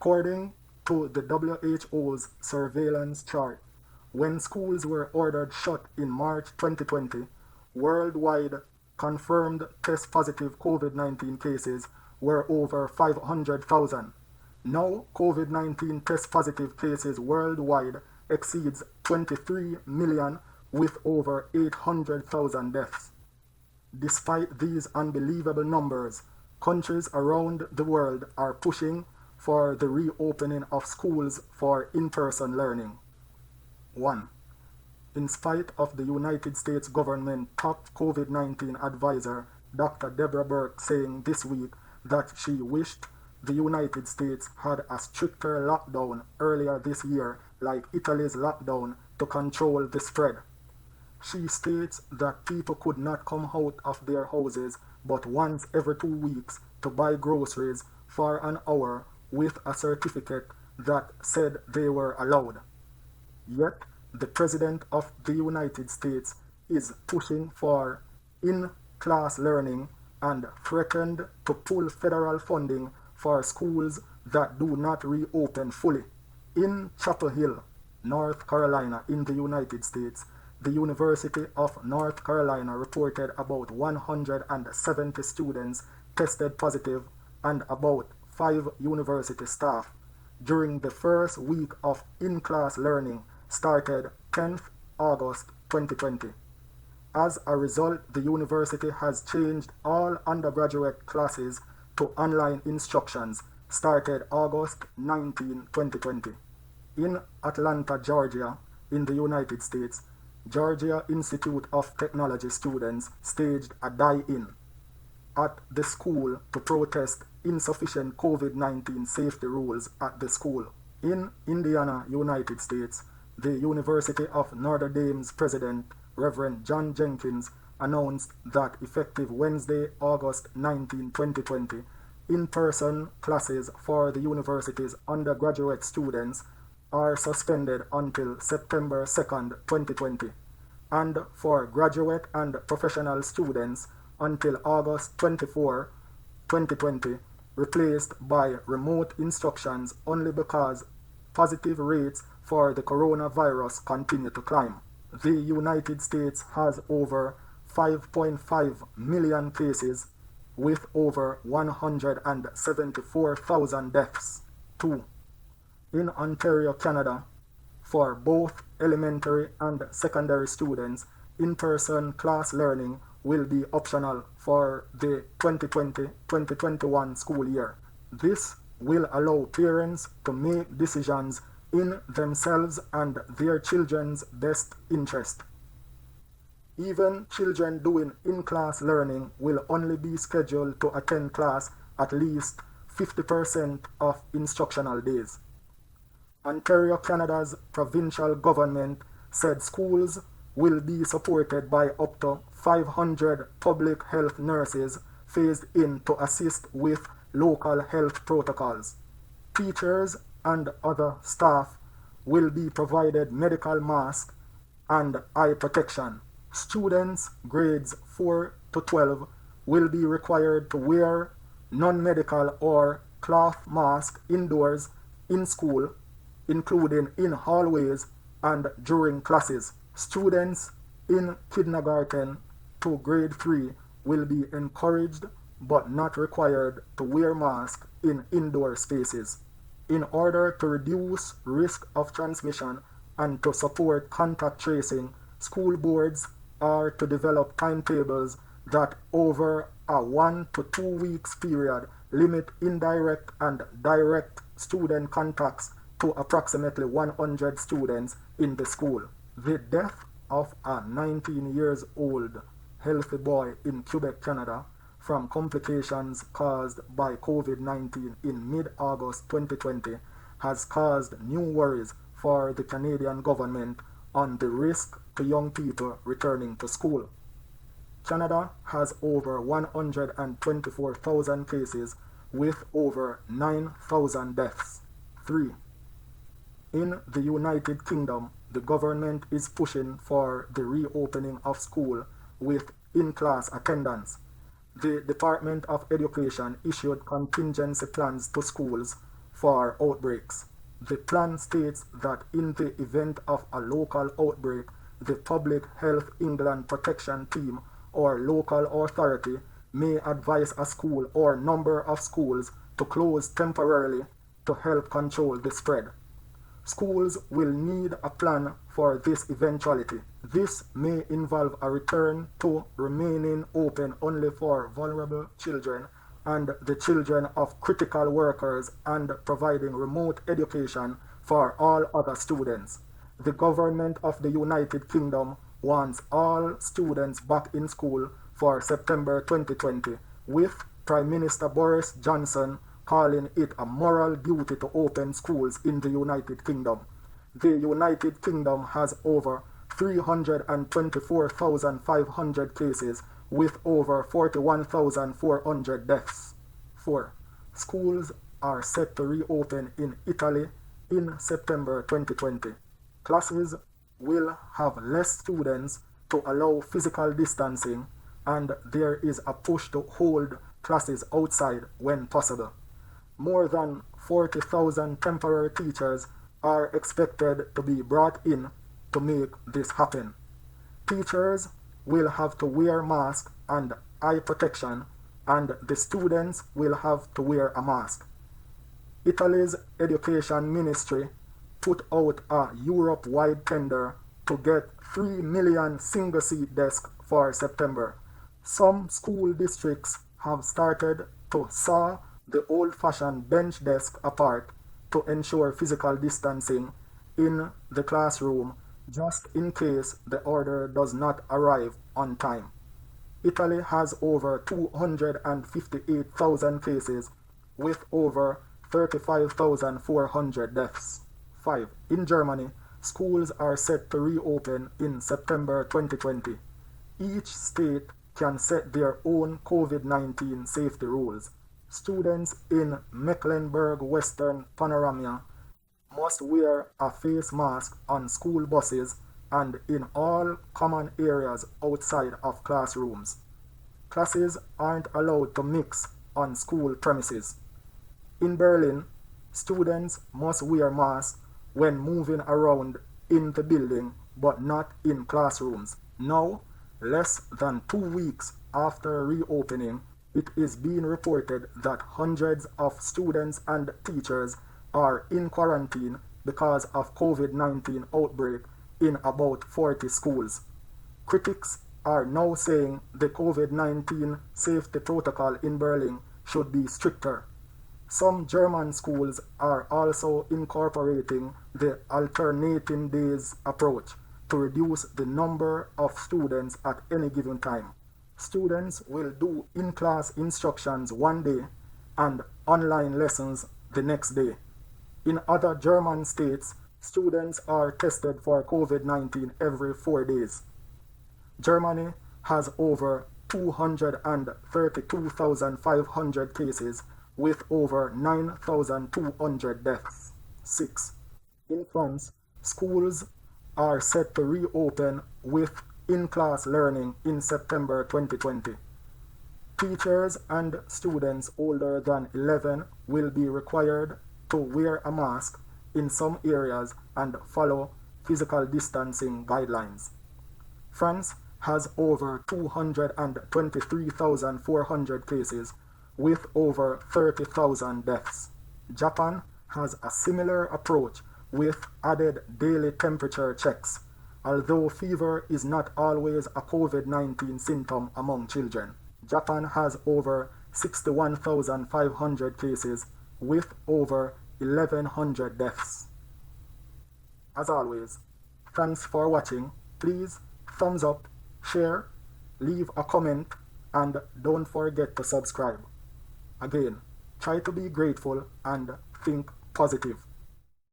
According to the WHO's surveillance chart, when schools were ordered shut in March 2020, worldwide confirmed test positive COVID-19 cases were over 500,000. Now, COVID-19 test positive cases worldwide exceeds 23 million with over 800,000 deaths. Despite these unbelievable numbers, countries around the world are pushing for the reopening of schools for in-person learning. 1. In spite of the United States government top COVID-19 advisor, Dr. Deborah Birx, saying this week that she wished the United States had a stricter lockdown earlier this year, like Italy's lockdown, to control the spread. She states that people could not come out of their houses but once every 2 weeks to buy groceries for an hour with a certificate that said they were allowed. Yet, the President of the United States is pushing for in-class learning and threatened to pull federal funding for schools that do not reopen fully. In Chapel Hill, North Carolina, in the United States, the University of North Carolina reported about 170 students tested positive and about 5 university staff during the first week of in-class learning started 10th August 2020. As a result, the university has changed all undergraduate classes to online instructions started August 19, 2020. In Atlanta, Georgia, in the United States, Georgia Institute of Technology students staged a die-in at the school to protest insufficient COVID-19 safety rules at the school. In Indiana, United States, the University of Notre Dame's president, Reverend John Jenkins, announced that effective Wednesday, August 19, 2020, in-person classes for the university's undergraduate students are suspended until September 2nd, 2020, and for graduate and professional students until August 24, 2020, replaced by remote instructions only because positive rates for the coronavirus continue to climb. The United States has over 5.5 million cases with over 174,000 deaths. 2. In Ontario, Canada, for both elementary and secondary students, in-person class learning will be optional for the 2020-2021 school year. This will allow parents to make decisions in themselves and their children's best interest. Even children doing in-class learning will only be scheduled to attend class at least 50% of instructional days. Ontario, Canada's provincial government said schools will be supported by up to 500 public health nurses phased in to assist with local health protocols. Teachers and other staff will be provided medical masks and eye protection. Students grades 4 to 12 will be required to wear non-medical or cloth masks indoors, in school, including in hallways and during classes. Students in kindergarten to grade 3 will be encouraged but not required to wear masks in indoor spaces. In order to reduce risk of transmission and to support contact tracing, school boards are to develop timetables that over a 1 to 2 weeks period limit indirect and direct student contacts to approximately 100 students in the school. The death of a 19-year-old healthy boy in Quebec, Canada, from complications caused by COVID-19 in mid-August 2020 has caused new worries for the Canadian government on the risk to young people returning to school. Canada has over 124,000 cases with over 9,000 deaths. 3. In the United Kingdom, the government is pushing for the reopening of school with in-class attendance. The Department of Education issued contingency plans to schools for outbreaks. The plan states that in the event of a local outbreak, the Public Health England Protection Team or local authority may advise a school or number of schools to close temporarily to help control the spread. Schools will need a plan for this eventuality. This may involve a return to remaining open only for vulnerable children and the children of critical workers and providing remote education for all other students. The government of the United Kingdom wants all students back in school for September 2020, with Prime Minister Boris Johnson calling it a moral duty to open schools in the United Kingdom. The United Kingdom has over 324,500 cases with over 41,400 deaths. 4. Schools are set to reopen in Italy in September 2020. Classes will have less students to allow physical distancing, and there is a push to hold classes outside when possible. More than 40,000 temporary teachers are expected to be brought in to make this happen. Teachers will have to wear masks and eye protection, and the students will have to wear a mask. Italy's education ministry put out a Europe-wide tender to get 3 million single-seat desks for September. Some school districts have started to saw the old-fashioned bench desk apart to ensure physical distancing in the classroom, just in case the order does not arrive on time. Italy has over 258,000 cases with over 35,400 deaths. 5. In Germany, schools are set to reopen in September 2020. Each state can set their own COVID-19 safety rules. Students in Mecklenburg-Western Panorama must wear a face mask on school buses and in all common areas outside of classrooms. Classes aren't allowed to mix on school premises. In Berlin, students must wear masks when moving around in the building but not in classrooms. Now, less than 2 weeks after reopening, it is being reported that hundreds of students and teachers are in quarantine because of COVID-19 outbreak in about 40 schools. Critics are now saying the COVID-19 safety protocol in Berlin should be stricter. Some German schools are also incorporating the alternating days approach to reduce the number of students at any given time. Students will do in-class instructions one day and online lessons the next day. In other German states, students are tested for COVID-19 every 4 days. Germany has over 232,500 cases with over 9,200 deaths. 6. In France, schools are set to reopen with in-class learning in September 2020. Teachers and students older than 11 will be required to wear a mask in some areas and follow physical distancing guidelines. France has over 223,400 cases with over 30,000 deaths. Japan has a similar approach with added daily temperature checks, although fever is not always a COVID-19 symptom among children. Japan has over 61,500 cases with over 1,100 deaths. As always, thanks for watching. Please thumbs up, share, leave a comment, and don't forget to subscribe. Again, try to be grateful and think positive.